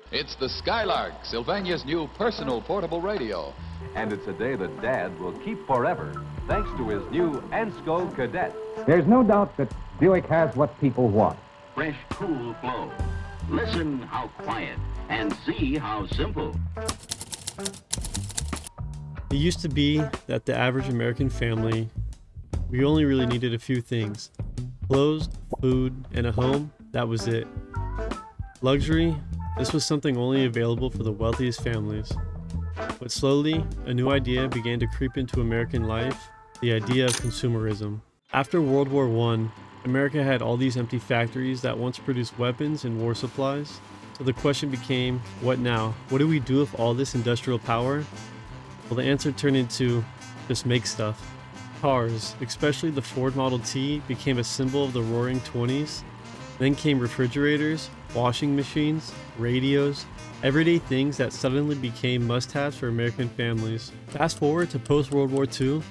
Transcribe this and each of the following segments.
It's the Skylark, Sylvania's new personal portable radio. And it's a day that Dad will keep forever, thanks to his new Ansco Cadet. There's no doubt that Buick has what people want. Fresh, cool flow. Listen how quiet and see how simple. It used to be that the average American family, we only really needed a few things. Clothes, food, and a home, that was it. Luxury, this was something only available for the wealthiest families. But slowly, a new idea began to creep into American life, the idea of consumerism. After World War I, America had all these empty factories that once produced weapons and war supplies. So the question became, what now? What do we do with all this industrial power? Well, the answer turned into, just make stuff. Cars, especially the Ford Model T, became a symbol of the roaring 20s. Then came refrigerators, washing machines, radios, everyday things that suddenly became must-haves for American families. Fast forward to post-World War II,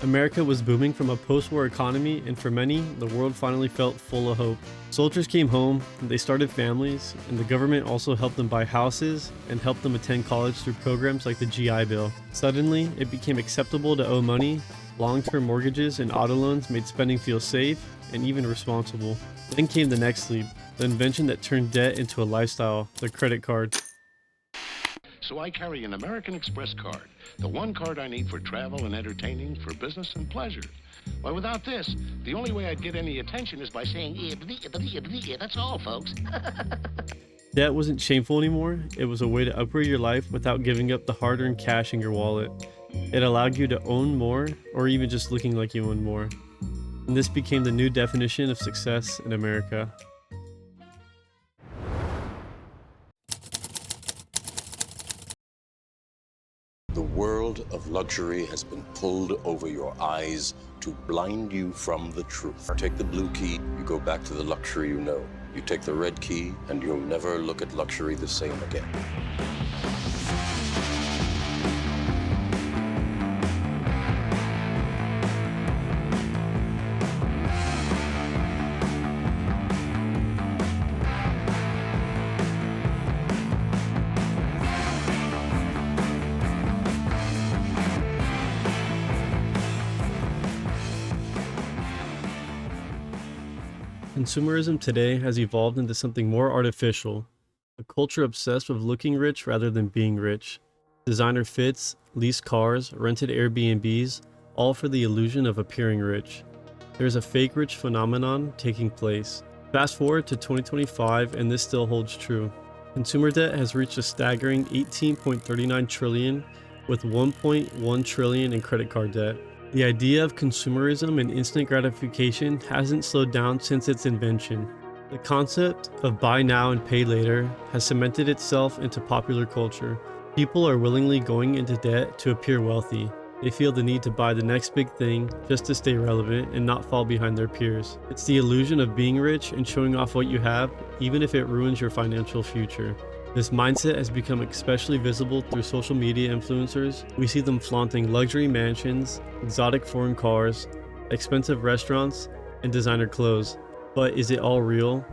America was booming from a post-war economy, and for many, the world finally felt full of hope. Soldiers came home, they started families, and the government also helped them buy houses and helped them attend college through programs like the GI Bill. Suddenly, it became acceptable to owe money. Long-term mortgages and auto loans made spending feel safe and even responsible. Then came the next leap, the invention that turned debt into a lifestyle, the credit card. So I carry an American Express card, the one card I need for travel and entertaining, for business and pleasure. Why, without this, the only way I'd get any attention is by saying, that's all, folks. Debt wasn't shameful anymore. It was a way to upgrade your life without giving up the hard-earned cash in your wallet. It allowed you to own more, or even just looking like you owned more. And this became the new definition of success in America. The world of luxury has been pulled over your eyes to blind you from the truth. Take the blue key, you go back to the luxury you know. You take the red key, and you'll never look at luxury the same again. Consumerism today has evolved into something more artificial, a culture obsessed with looking rich rather than being rich. Designer fits, leased cars, rented Airbnbs, all for the illusion of appearing rich. There's a fake rich phenomenon taking place. Fast forward to 2025 and this still holds true. Consumer debt has reached a staggering 18.39 trillion with 1.1 trillion in credit card debt. The idea of consumerism and instant gratification hasn't slowed down since its invention. The concept of buy now and pay later has cemented itself into popular culture. People are willingly going into debt to appear wealthy. They feel the need to buy the next big thing just to stay relevant and not fall behind their peers. It's the illusion of being rich and showing off what you have, even if it ruins your financial future. This mindset has become especially visible through social media influencers. We see them flaunting luxury mansions, exotic foreign cars, expensive restaurants, and designer clothes. But is it all real?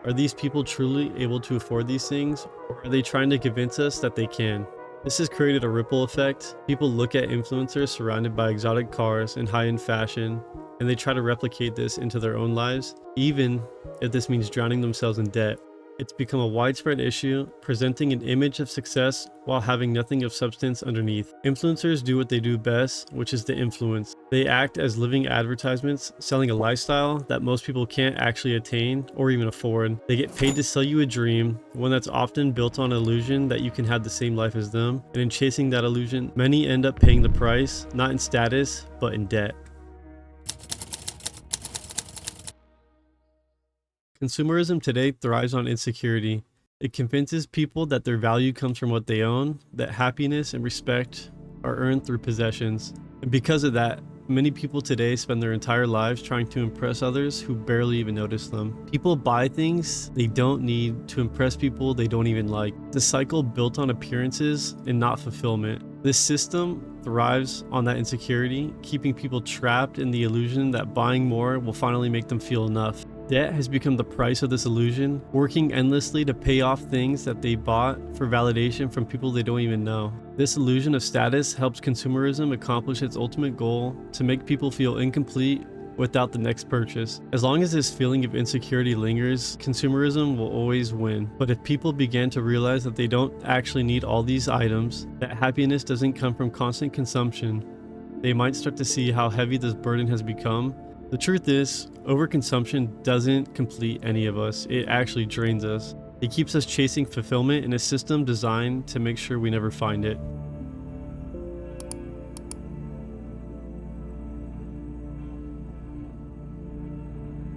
Are these people truly able to afford these things, or are they trying to convince us that they can? This has created a ripple effect. People look at influencers surrounded by exotic cars and high-end fashion, and they try to replicate this into their own lives, even if this means drowning themselves in debt. It's become a widespread issue, presenting an image of success while having nothing of substance underneath. Influencers do what they do best, which is to influence. They act as living advertisements, selling a lifestyle that most people can't actually attain or even afford. They get paid to sell you a dream, one that's often built on illusion that you can have the same life as them. And in chasing that illusion, many end up paying the price, not in status, but in debt. Consumerism today thrives on insecurity. It convinces people that their value comes from what they own, that happiness and respect are earned through possessions. And because of that, many people today spend their entire lives trying to impress others who barely even notice them. People buy things they don't need to impress people they don't even like. The cycle built on appearances and not fulfillment. This system thrives on that insecurity, keeping people trapped in the illusion that buying more will finally make them feel enough. Debt has become the price of this illusion, working endlessly to pay off things that they bought for validation from people they don't even know. This illusion of status helps consumerism accomplish its ultimate goal to make people feel incomplete without the next purchase. As long as this feeling of insecurity lingers, consumerism will always win. But if people begin to realize that they don't actually need all these items, that happiness doesn't come from constant consumption, they might start to see how heavy this burden has become. The truth is, overconsumption doesn't complete any of us, it actually drains us. It keeps us chasing fulfillment in a system designed to make sure we never find it.